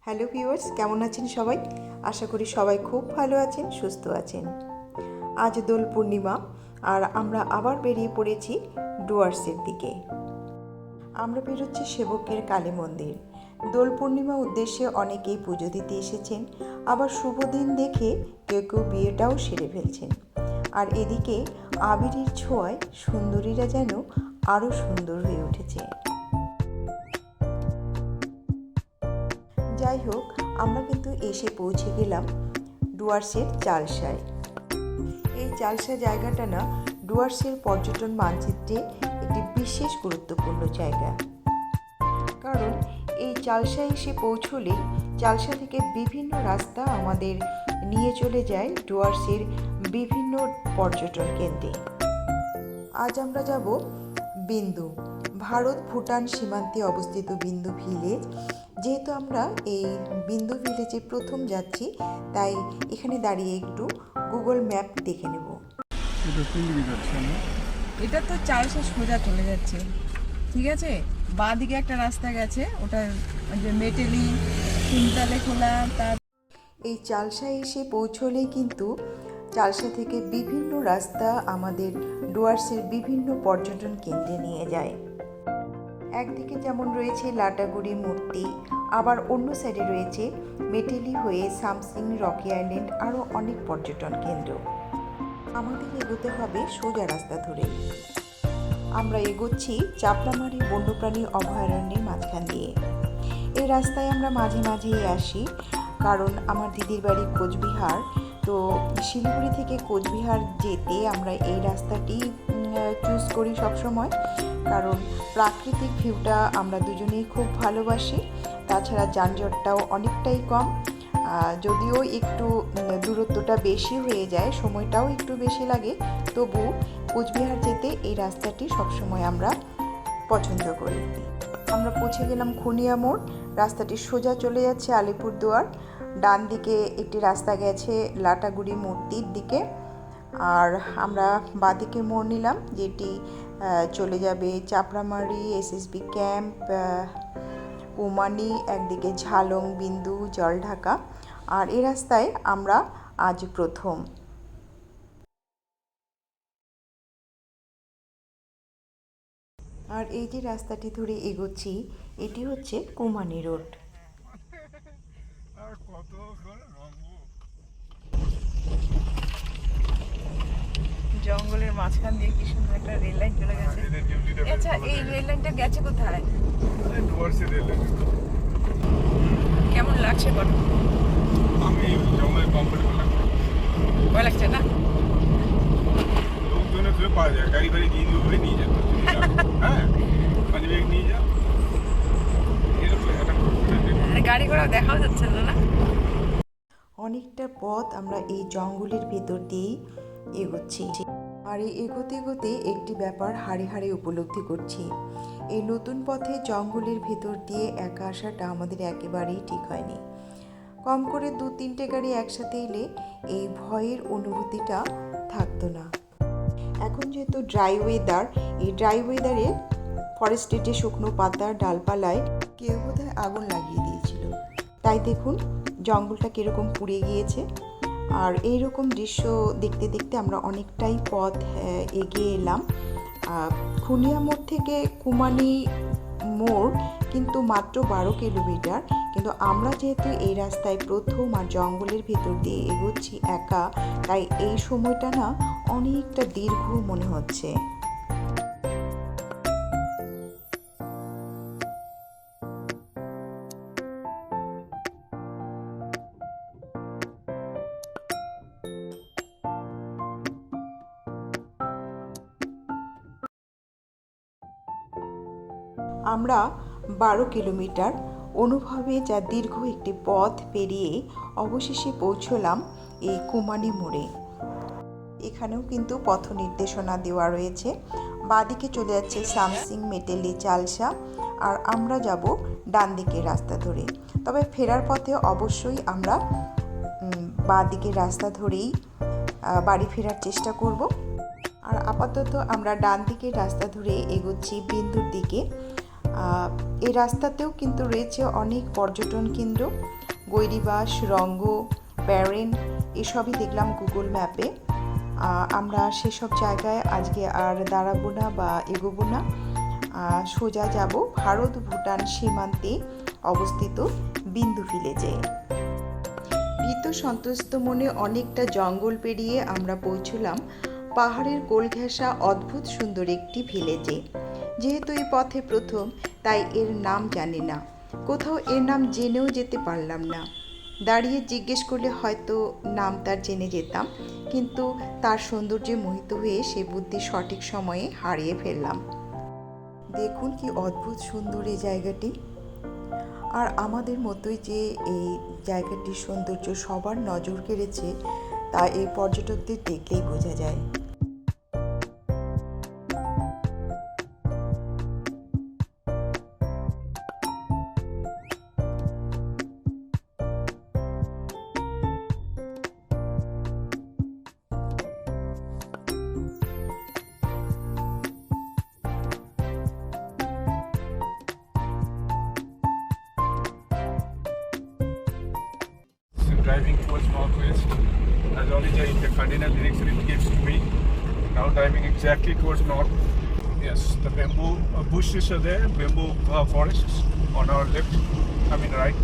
Hello viewers, কেমন আছেন সবাই? আশা করি সবাই খুব ভালো আছেন, সুস্থ আছেন। আজ দোল পূর্ণিমা আর আমরা আবার বেরিয়ে পড়েছি ডুয়ার্সের দিকে। আমরা বেরোচ্ছি সেবকের কালী মন্দির। দোল পূর্ণিমা উদ্দেশ্যে অনেকেই পুজো দিতে এসেছেন, আবার শুভ দিন দেখে কেউ কেউ বিয়েটাও সেরে ফেলছেন। আর এদিকে আবিরের ছোঁয়ায় সুন্দরীরা যেন আরও সুন্দর হয়ে উঠেছে। যাই হোক, আমরা কিন্তু এসে পৌঁছে গেলাম ডুয়ার্সের চালসায়। এই চালসা জায়গাটা না ডুয়ার্সের পর্যটন মানচিত্রে একটি বিশেষ গুরুত্বপূর্ণ জায়গা। কারণ এই চালসায় এসে পৌঁছলেই চালসা থেকে বিভিন্ন রাস্তা আমাদের নিয়ে চলে যায় ডুয়ার্সের বিভিন্ন পর্যটন কেন্দ্রে। আজ আমরা যাব বিন্দু, ভারত ভুটান সীমান্তে অবস্থিত বিন্দু ভিলেজ। যেহেতু আমরা এই বিন্দু ভিলেজে প্রথম যাচ্ছি, তাই এখানে দাঁড়িয়ে একটু গুগল ম্যাপ দেখে নেব। এটা তো চালসা সোজা চলে যাচ্ছে, ঠিক আছে। বাঁ দিকে একটা রাস্তা গেছে, ওটা যে মেটেলি তিনতলে খোলা। তার এই চালসায় এসে পৌঁছলেই কিন্তু চালসা থেকে বিভিন্ন রাস্তা আমাদের ডুয়ার্সের বিভিন্ন পর্যটন কেন্দ্রে নিয়ে যায়। একদিকে যেমন রয়েছে লাটাগুড়ি মূর্তি, আবার অন্য সাইডে রয়েছে মেটেলি হয়ে সামসিং, রকি আইল্যান্ড, আরও অনেক পর্যটন কেন্দ্র। আমাদের এগোতে হবে সোজা রাস্তা ধরে। আমরা এগোচ্ছি চাপড়ামারি বন্যপ্রাণী অভয়ারণ্যের মাঝখান দিয়ে। এই রাস্তায় আমরা মাঝে মাঝেই আসি, কারণ আমার দিদির বাড়ি কোচবিহার। তো শিলিগুড়ি থেকে কোচবিহার যেতে আমরা এই রাস্তাটি চুজ করি সবসময়, কারণ প্রাকৃতিক ভিউটা আমরা দুজনেই খুব ভালোবাসি। তাছাড়া যানজটটাও অনেকটাই কম, যদিও একটু দূরত্বটা বেশি হয়ে যায়, সময়টাও একটু বেশি লাগে, তবু কোচবিহার যেতে এই রাস্তাটি সবসময় আমরা পছন্দ করি। আমরা পৌঁছে গেলাম খুনিয়া মোড়। রাস্তাটি সোজা চলে যাচ্ছে আলিপুরদুয়ার। ডান দিকে একটি রাস্তা গেছে লাটাগুড়ি মূর্তির দিকে, আর আমরা বাঁদিকে মোড় নিলাম, যেটি চলে যাবে চাপড়ামারি, এসএসবি ক্যাম্প, কুমানি, একদিকে ঝালং, বিন্দু, জলঢাকা। আর এই রাস্তায় আমরা আজ প্রথম। আর এই যে রাস্তাটি ধরে এগোচ্ছি, এটি হচ্ছে কুমানি রোড। জঙ্গলের মাঝখান দিয়ে কি সুন্দর একটা রেল লাইন চলে গেছে। আচ্ছা, এই রেল লাইনটা গেছে কোথায়? কেমন লাগছে বলো? আমি জঙ্গলে কমফোর্টেবল লাগছে। ভয় লাগছে না? লোকজনে তুলে পাওয়া যায়, গাড়ি গাড়ি দিয়ে দিয়ে নিয়ে যেত। হ্যাঁ, পানি ব্যাগ নিয়ে যা, গাড়ি ঘোড়া দেখাও যাচ্ছে না। অনেকটা পথ আমরা এই জঙ্গলের ভেতর দিয়েই এগোচ্ছি। আর এই এগোতে এগোতে একটি ব্যাপার হাড়ে হাড়ে উপলব্ধি করছি। এই নতুন পথে জঙ্গলের ভেতর দিয়ে একা আসাটা আমাদের একেবারেই ঠিক হয়নি। কম করে 2-3টে গাড়ি একসাথে এলে এই ভয়ের অনুভূতিটা থাকতো না। এখন যেহেতু ড্রাই ওয়েদার, এই ড্রাই ওয়েদারে ফরেস্টেটে শুকনো পাতা, ডালপালায় কেউ বোধহয় আগুন লাগিয়ে দিয়েছিল, তাই দেখুন জঙ্গলটা কীরকম পুড়ে গিয়েছে। আর এইরকম দৃশ্য দেখতে দেখতে আমরা অনেকটাই পথ এগিয়ে এলাম। খুনিয়া মোড় থেকে কুমানি মোড় কিন্তু মাত্র 12 কিলোমিটার, কিন্তু আমরা যেহেতু এই রাস্তায় প্রথম আর জঙ্গলের ভেতর দিয়ে এগোচ্ছি একা, তাই এই সময়টা না অনেকটা দীর্ঘ মনে হচ্ছে। আমরা 12 কিলোমিটার অনুভবে যা দীর্ঘ একটি পথ পেরিয়ে অবশেষে পৌঁছলাম এই কুমানি মোড়ে। এখানেও কিন্তু পথ নির্দেশনা দেওয়া রয়েছে। বাঁদিকে চলে যাচ্ছে সামসিং, মেটেলি, চালসা, আর আমরা যাব ডান দিকের রাস্তা ধরে। তবে ফেরার পথে অবশ্যই আমরা বাঁদিকের রাস্তা ধরেই বাড়ি ফেরার চেষ্টা করব। আর আপাতত আমরা ডান দিকের রাস্তা ধরে এগোচ্ছি বিন্দুর দিকে। এই রাস্তাতেও কিন্তু রয়েছে অনেক পর্যটন কেন্দ্র, গৈরিবাস, রঙ্গ, প্যারেন এসবই দেখলাম গুগল ম্যাপে। আমরা সেসব জায়গায় আজকে আর দাঁড়াবো না বা এগোবো না, সোজা যাব ভারত ভুটান সীমান্তে অবস্থিত বিন্দু ভিলেজে। ভীত সন্ত্রস্ত মনে অনেকটা জঙ্গল পেরিয়ে আমরা পৌঁছলাম পাহাড়ের কোল ঘেঁষা অদ্ভুত সুন্দর একটি ভিলেজে। যেহেতু এই পথে প্রথম, তাই এর নাম জানি না, কোথাও এর নাম জেনেও যেতে পারলাম না। দাঁড়িয়ে জিজ্ঞেস করলে হয়তো নাম তার জেনে যেতাম, কিন্তু তার সৌন্দর্যে মোহিত হয়ে সে বুদ্ধি সঠিক সময়ে হারিয়ে ফেললাম। দেখুন কি অদ্ভুত সুন্দর এই জায়গাটি। আর আমাদের মতোই যে এই জায়গাটির সৌন্দর্য সবার নজর কেড়েছে, তা এই পর্যটকদের দেখলেই বোঝা যায়। Driving towards northwest, as already in the cardinal direction it gives to me. Now driving exactly towards north. Yes, the bamboo bushes are there, bamboo forests on our left, I mean right.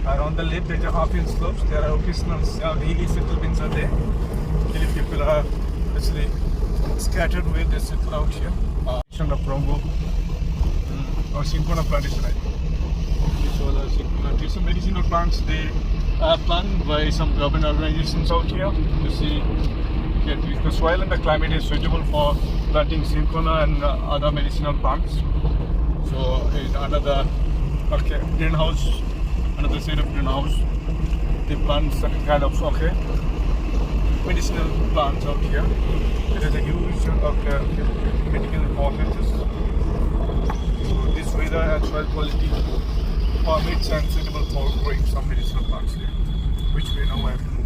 And on the left there's a half-inch slopes. There are occasional hilly settlements are there. Actually people are actually scattered where they settle out here. Of Rongo or Cinchona plantation, I think. These all are Cinchona trees. Some medicinal plants they planted by some government organizations out here. You see, the soil and the climate is suitable for planting cinchona and other medicinal plants. So in another greenhouse, another set of greenhouse, they plant certain kind of medicinal plants out here. It has a huge medical importance. So this weather and soil quality permits and suitable for growing some medicinal plants here, which we now have to move.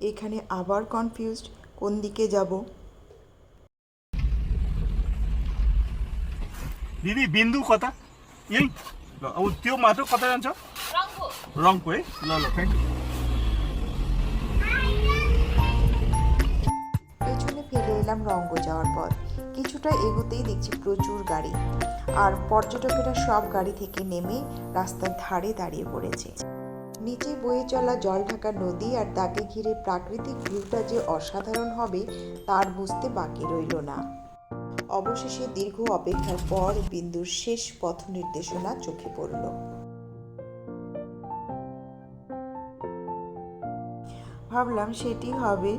এখানে আবার confused কোন দিকে যাব। दिदी बिन्दु कता यही ल अब त्यो मात्र कता जान्छ रङको है ल ल थ्याङ्क यू পেছনে ফেলে এলাম রঙ্গ যাওয়ার পথ। কিছুটা এগোতেই দেখছি প্রচুর গাড়ি, আর পর্যটকেরা সব গাড়ি থেকে নেমে রাস্তার ধারে দাঁড়িয়ে পড়েছে। নিচে বয়ে চলা জল ঢাকা নদী আর তাকে ঘিরে প্রাকৃতিক ভিউটা যে অসাধারণ হবে তার বুঝতে বাকি রইল না। অবশেষে দীর্ঘ অপেক্ষার পর বিন্দুর শেষ পথ নির্দেশনা চোখে পড়ল। ভাবলাম সেটি হবে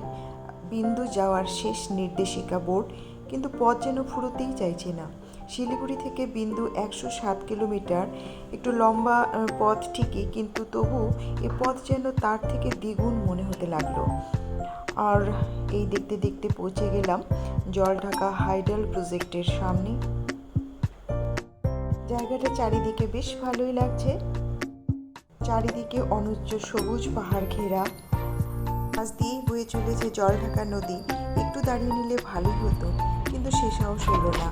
বিন্দু যাওয়ার শেষ নির্দেশিকা বোর্ড, কিন্তু পথ যেন ফুরোতেই চাইছে না। শিলিগুড়ি থেকে বিন্দু 107 কিলোমিটার, একটু লম্বা পথ ঠিকই, কিন্তু তবু এ পথ যেন তার থেকে দ্বিগুণ মনে হতে লাগলো। আর এই দেখতে দেখতে পৌঁছে গেলাম জলঢাকা হাইডল প্রজেক্টের সামনে। জায়গাটা চারিদিকে বেশ ভালোই লাগছে, চারিদিকে অনুচ্চ সবুজ পাহাড় ঘেরা, পাশ দিয়েই বয়ে চলেছে জলঢাকা নদী। একটু দাঁড়িয়ে নিলে ভালোই হতো, কিন্তু সে সাহস হলো না,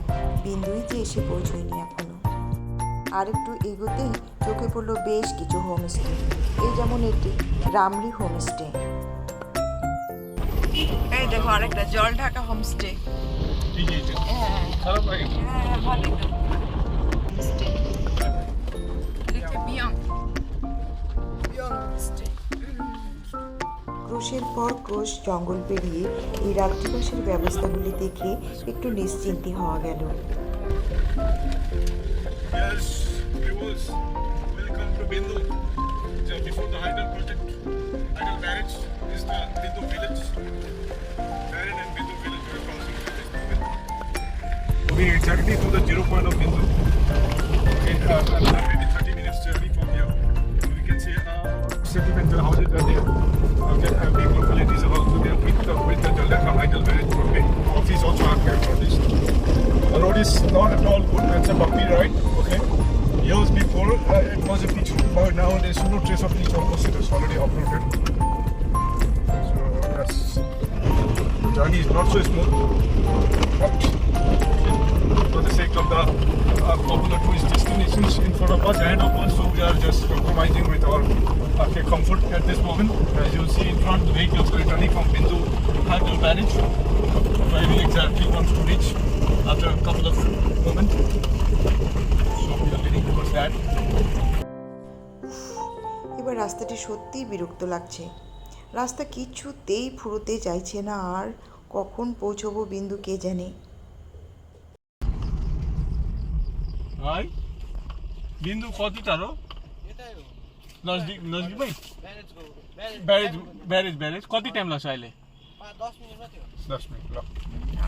বিন্দুই যে এসে পৌঁছয়নি এখনো। আর একটু এগোতেই চোখে পড়লো বেশ কিছু হোমস্টে, এই যেমন এটি রামরি হোমস্টে। এই দেখো আরেকটা জলঢাকা হোমস্টে। খারাপ লাগে হ্যাঁ ভালোই তো হোমস্টে লিখে বিয়ং হোমস্টে। ক্রোশের পর ক্রোশ জঙ্গল পেরিয়ে এই রাত্রিবাসের ব্যবস্থাগুলি দেখে একটু নিশ্চিন্তি হওয়া গেল। Yes, viewers, welcome to Bindu. Just before the Hydel project, Hydel marriage is the Bindu village. Marin and Bindu village we are crossing to this moment. Moving exactly to the 0 point of Bindu. Okay, maybe 30 minutes journey from here. You can see settlement houses are there. Okay, people villages are also there with the Jaldaka Hydel marriage. Okay, office also are here for this. The road is not at all good. It's a bumpy ride. Okay. Years before it was a beach road, but now there's no trace of beach. Almost it is already uprooted. So that's the journey is not so smooth. But for the sake of the popular tourist destinations in front of us, ahead of us. So we are just compromising with our comfort at this moment. As you see in front, the vehicles are returning from Bindu Handle Barrage, driving exactly wants to reach after a couple of moments. So we are heading towards that. এবার রাস্তাটি সত্যিই বিরক্ত লাগছে। রাস্তা কিছুতেই ফুরোতে চাইছে না, আর কখন পৌঁছবো বিন্দু কে জানে। ভাই বিন্দু কত টারো নজদিক নজদিক ভাই ব্যারেজ কত টাইম লাগছে আইলে 10 মিনিট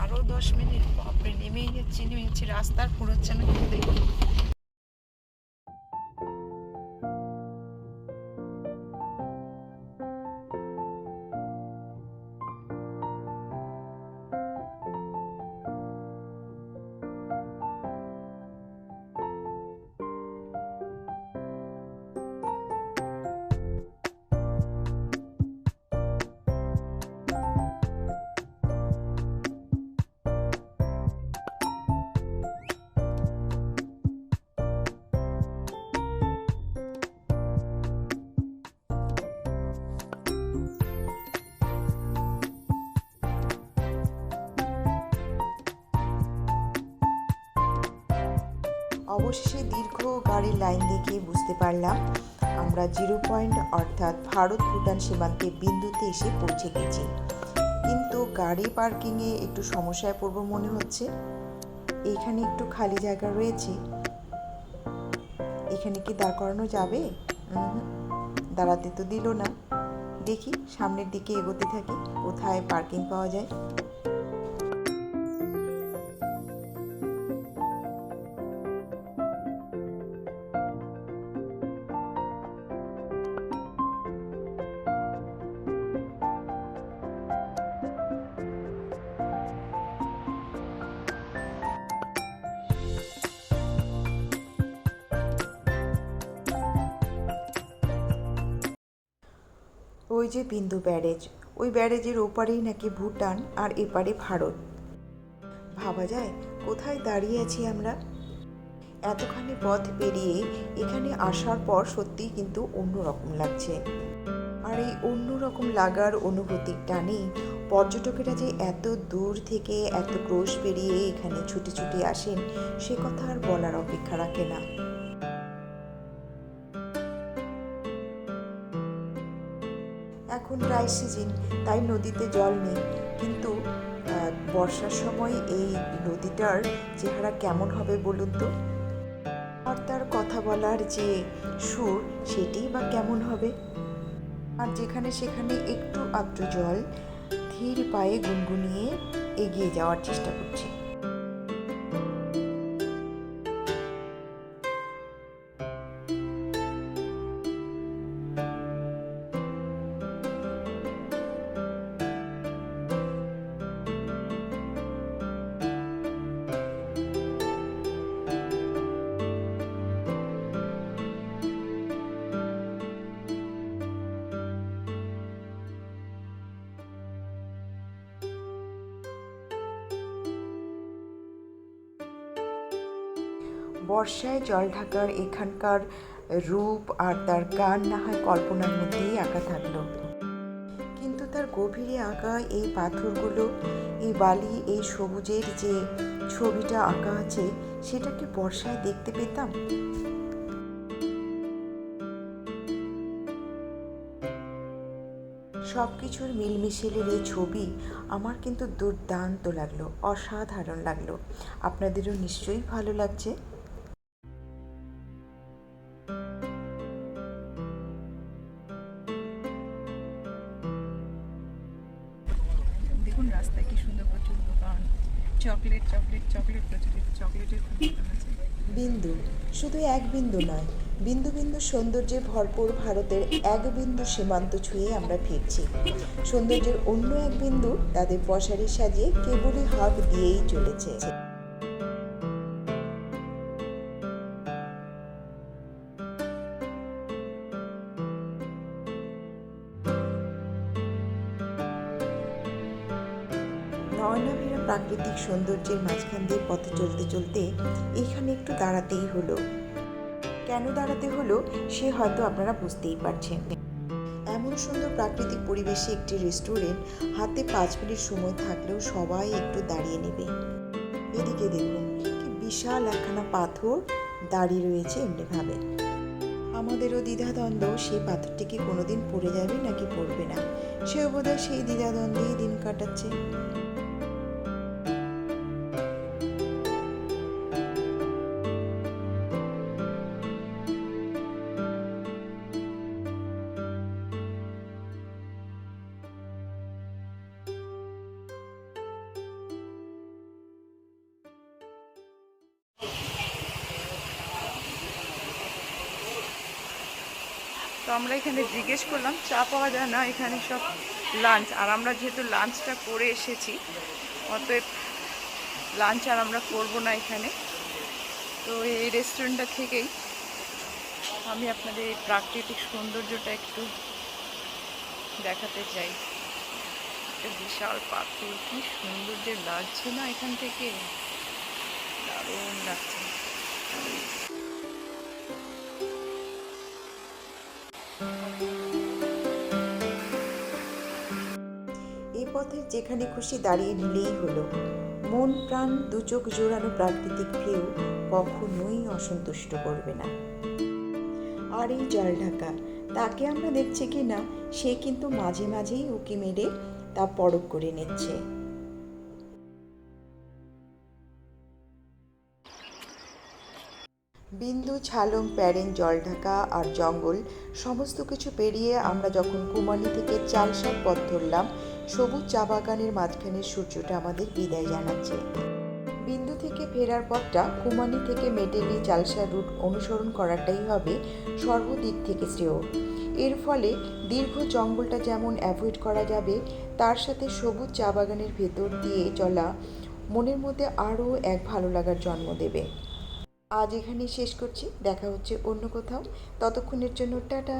আরো 10 মিনিট বাপরে, নেমেই যাচ্ছি রাস্তা আর ফুরোচ্ছে না কিছুতেই। অবশেষে দীর্ঘ গাড়ির লাইন দেখে বুঝতে পারলাম আমরা 0 পয়েন্ট অর্থাৎ ভারত ভুটান সীমান্তে বিন্দুতে এসে পৌঁছে গেছি। কিন্তু গাড়ি পার্কিংয়ে একটু সমস্যায় পড়ব মনে হচ্ছে। এইখানে একটু খালি জায়গা রয়েছে, এখানে কি দাঁড় করানো যাবে? দাঁড়াতে তো দিল না। দেখি সামনের দিকে এগোতে থাকি, কোথায় পার্কিং পাওয়া যায়। ওই যে বিন্দু ব্যারেজ, ওই ব্যারেজের ওপারেই নাকি ভুটান আর এপারে ভারত। ভাবা যায় কোথায় দাঁড়িয়ে আছি আমরা। এতখানি পথ পেরিয়ে এখানে আসার পর সত্যিই কিন্তু অন্যরকম লাগছে। আর এই অন্যরকম লাগার অনুভূতির টানেই পর্যটকেরা যে এত দূর থেকে এত ক্রোশ পেরিয়ে এখানে ছুটে ছুটে আসেন সে কথা আর বলার অপেক্ষা রাখে না। এখন ড্রাই সিজন, তাই নদীতে জল নেই, কিন্তু বর্ষার সময় এই নদীটার চেহারা কেমন হবে বলুন তো। আর তার কথা বলার যে সুর সেটিই বা কেমন হবে। আর যেখানে সেখানে একটু আধটু জল ধীর পায়ে গুনগুনিয়ে এগিয়ে যাওয়ার চেষ্টা করছে। বর্ষায় জল ঢাকার এখানকার রূপ আর তার গান না হয় কল্পনার মধ্যেই আঁকা থাকলো, কিন্তু তার গভীরে আঁকা এই পাথরগুলো, এই বালি, এই সবুজের যে ছবিটা আঁকা আছে সেটা কি বর্ষায় দেখতে পেতাম? সব কিছুর মিলমিশেলের এই ছবি আমার কিন্তু দুর্দান্ত লাগলো, অসাধারণ লাগলো। আপনাদেরও নিশ্চয়ই ভালো লাগছে। দেখুন রাস্তায় কি সুন্দর প্রচুর দোকান, চকলেট চকলেট চকলেট প্রচুর, চকলেটের খুব দোকান আছে। বিন্দু শুধু এক বিন্দু নয়, বিন্দু বিন্দু সৌন্দর্যে ভরপুর ভারতের এক বিন্দু সীমান্ত ছুঁয়ে আমরা ফিরছি। সৌন্দর্যের অন্য এক বিন্দু তাদের পশারি সাজিয়ে কেবলই হাত দিয়েই চলেছে। নয়নাভিরাম প্রাকৃতিক সৌন্দর্যের মাঝখান দিয়ে পথে চলতে চলতে এখানে একটু দাঁড়াতেই হলো। কেন দাঁড়াতে হলো সে হয়তো আপনারা বুঝতেই পারছেন। এমন সুন্দর প্রাকৃতিক পরিবেশে একটি রেস্টুরেন্ট, হাতে 5 মিনিট সময় থাকলেও সবাই একটু দাঁড়িয়ে নেবে। এদিকে দেখুন কি বিশাল একখানা পাথর দাঁড়িয়ে রয়েছে এমনিভাবে। আমাদেরও দ্বিধাদ্বন্দ্ব সেই পাথরটিকে কোনোদিন পড়ে যাবে নাকি পড়বে না, সেও বোধহয় সেই দ্বিধাদ্বন্দ্বেই দিন কাটাচ্ছে। তো আমরা এখানে জিজ্ঞেস করলাম, চা পাওয়া যায় না, এখানে সব লাঞ্চ। আর আমরা যেহেতু লাঞ্চটা করে এসেছি, অতএব লাঞ্চ আর আমরা করবো না এখানে। তো এই রেস্টুরেন্টটা থেকেই আমি আপনাদের এই প্রাকৃতিক সৌন্দর্যটা একটু দেখাতে চাই। একটা বিশাল পাথর, কি সুন্দর যে লাগছে না এখান থেকে, দারুণ লাগছে। এই পথে যেখানে খুশি দাঁড়িয়ে নিলেই হলো। মন প্রাণ দু চোখ জোড়ানো প্রাকৃতিক ভিউ কখনোই অসন্তুষ্ট করবে না। আর এই জলঢাকা, তাকে আমরা দেখছি কি না, সে কিন্তু মাঝে মাঝেই উঁকি মেরে তা পরখ করে নিচ্ছে। বিন্দু, ঝালং, প্যারেন, জলঢাকা আর জঙ্গল সমস্ত কিছু পেরিয়ে আমরা যখন কুমানি থেকে চালসার পথ ধরলাম, সবুজ চা বাগানের মাঝখানে সূর্যটা আমাদের বিদায় জানাচ্ছে। বিন্দু থেকে ফেরার পথটা কুমানি থেকে মেটেলি চালসা রুট অনুসরণ করাটাই হবে সর্বদিক থেকে শ্রেয়। এর ফলে দীর্ঘ জঙ্গলটা যেমন অ্যাভয়েড করা যাবে, তার সাথে সবুজ চা বাগানের ভেতর দিয়ে চলা মনের মধ্যে আরও এক ভালো লাগার জন্ম দেবে। আজ এখানেই শেষ করছি, দেখা হচ্ছে অন্য কোথাও। ততক্ষণের জন্য টাটা।